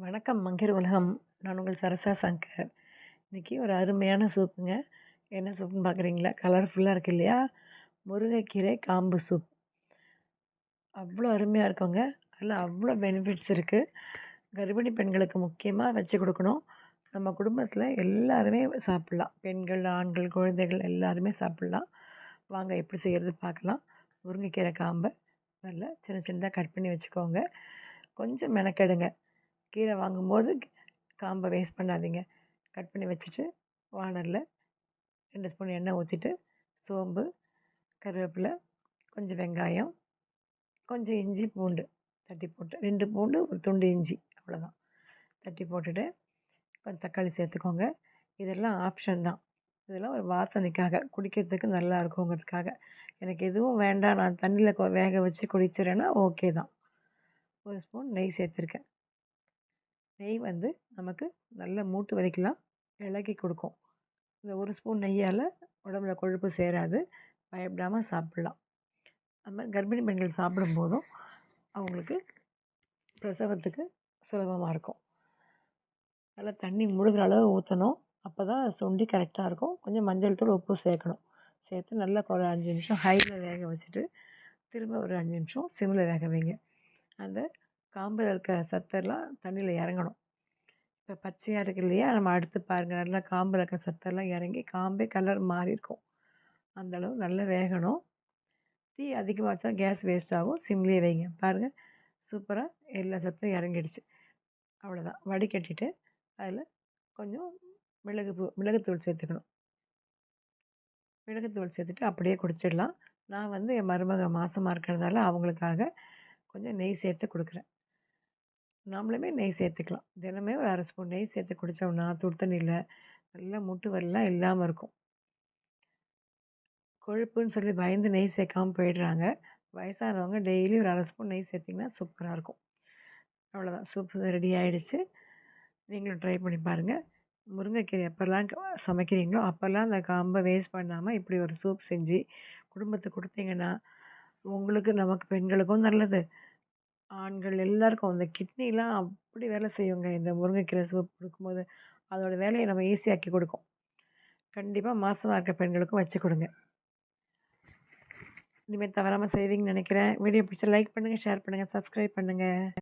வணக்கம் மங்கிர் உலகம். நான் உங்கள் சரசா சங்கர். இன்னைக்கு ஒரு அருமையான சூப்புங்க. என்ன சூப்புன்னு பார்க்குறீங்களா? கலர்ஃபுல்லாக இருக்கு இல்லையா? முருங்கைக்கீரை காம்பு சூப். அவ்வளோ அருமையாக இருக்குங்க. அதில் அவ்வளோ பெனிஃபிட்ஸ் இருக்குது. கர்ப்பிணி பெண்களுக்கு முக்கியமாக வச்சு கொடுக்கணும். நம்ம குடும்பத்தில் எல்லாருமே சாப்பிட்லாம். பெண்கள், ஆண்கள், குழந்தைகள் எல்லாருமே சாப்பிட்லாம். வாங்க எப்படி செய்கிறது பார்க்கலாம். முருங்கைக்கீரை காம்பை நல்லா சின்ன சின்னதாக கட் பண்ணி வச்சுக்கோங்க. கொஞ்சம் மெனக்கெடுங்க. கீரை வாங்கும்போது காம்பை வேஸ்ட் பண்ணாதீங்க. கட் பண்ணி வச்சுட்டு வாணலில் 2 ஸ்பூன் எண்ணெய் ஊற்றிட்டு சோம்பு, கருவேப்பிலை, கொஞ்சம் வெங்காயம், கொஞ்சம் இஞ்சி பூண்டு தட்டி போட்டு 2 பூண்டு ஒரு துண்டு இஞ்சி அவ்வளோதான் தட்டி போட்டுட்டு கொஞ்சம் தக்காளி சேர்த்துக்கோங்க. இதெல்லாம் ஆப்ஷன் தான். இதெல்லாம் ஒரு வாசனைக்காக குடிக்கிறதுக்கு நல்லா இருக்குங்கிறதுக்காக. எனக்கு எதுவும் வேண்டாம், நான் தண்ணியில் வேக வச்சு குடிச்சிடறேன்னா ஓகே தான். 1 ஸ்பூன் நெய் சேர்த்துருக்கேன். நெய் வந்து நமக்கு நல்ல மூட்டு வலிக்கலாம் இளக்கி கொடுக்கும். இந்த 1 ஸ்பூன் நெய்யால் உடம்புல கொழுப்பு சேராது. பயப்படாமல் சாப்பிட்லாம். அது மாதிரி கர்ப்பிணி பெண்கள் சாப்பிடும்போதும் அவங்களுக்கு பிரசவத்துக்கு சுலபமாக இருக்கும். நல்லா தண்ணி முழுகிற அளவு ஊற்றணும். அப்போ தான் சுண்டி கரெக்டாக இருக்கும். கொஞ்சம் மஞ்சள் தூள், உப்பு சேர்க்கணும். சேர்த்து நல்லா ஒரு 5 நிமிஷம் ஹையில் வேக வச்சுட்டு திரும்ப ஒரு 5 நிமிஷம் சிம்மில் வேக வைங்க. அந்த காம்பில் இருக்க சத்தெல்லாம் தண்ணியில் இறங்கணும். இப்போ பச்சையாக இருக்கு இல்லையா? நம்ம அடுத்து பாருங்கள், நல்லா காம்பில் இருக்க சத்தெல்லாம் இறங்கி காம்பே கலர் மாறி இருக்கும். அந்தளவு நல்லா வேகணும். தீ அதிகமாச்சா கேஸ் வேஸ்ட் ஆகும். சிம்லேயே வைங்க. பாருங்கள், சூப்பராக எல்லா சத்தும் இறங்கிடுச்சு. அவ்வளோதான். வடிகட்டிட்டு அதில் கொஞ்சம் மிளகுத்தூள் சேர்த்துக்கணும். மிளகுத்தூள் சேர்த்துட்டு அப்படியே குடிச்சிடலாம். நான் வந்து என் மருமக மாசமாக இருக்கிறதால அவங்களுக்காக கொஞ்சம் நெய் சேர்த்து கொடுக்குறேன். நாமளுமே நெய் சேர்த்துக்கலாம். தினமே ஒரு 1/2 ஸ்பூன் நெய் சேர்த்து குடித்தோம்னா சுடு தண்ணியில் நல்லா முட்டு வலிலாம் இல்லாமல் இருக்கும். கொழுப்புன்னு சொல்லி பயந்து நெய் சேர்க்காம போயிடுறாங்க. வயசானவங்க டெய்லி ஒரு 1/2 ஸ்பூன் நெய் சேர்த்திங்கன்னா சூப்பராக இருக்கும். அவ்வளோதான், சூப் ரெடி ஆகிடுச்சு. நீங்களும் ட்ரை பண்ணி பாருங்கள். முருங்கைக்கீரை எப்போல்லாம் சமைக்கிறீங்களோ அப்போல்லாம் அந்த காம்பை வேஸ்ட் பண்ணாமல் இப்படி ஒரு சூப் செஞ்சு குடும்பத்துக்கு கொடுத்தீங்கன்னா உங்களுக்கு, நமக்கு, பெண்களுக்கும் நல்லது. ஆண்கள் எல்லாருக்கும் அந்த கிட்னிலாம் அப்படி வேலை செய்யுங்க. இந்த முருங்கைக்கீரை சூப் கொடுக்கும்போது அதோட வேலையை நம்ம ஈஸியாக்கி கொடுக்கும். கண்டிப்பாக மாசமாக இருக்க பெண்களுக்கும் வச்சு கொடுங்க. இனிமேல் தவறாமல் செய்வீங்கன்னு நினைக்கிறேன். வீடியோ பிடிச்சா லைக் பண்ணுங்கள், ஷேர் பண்ணுங்கள், சப்ஸ்கிரைப் பண்ணுங்கள்.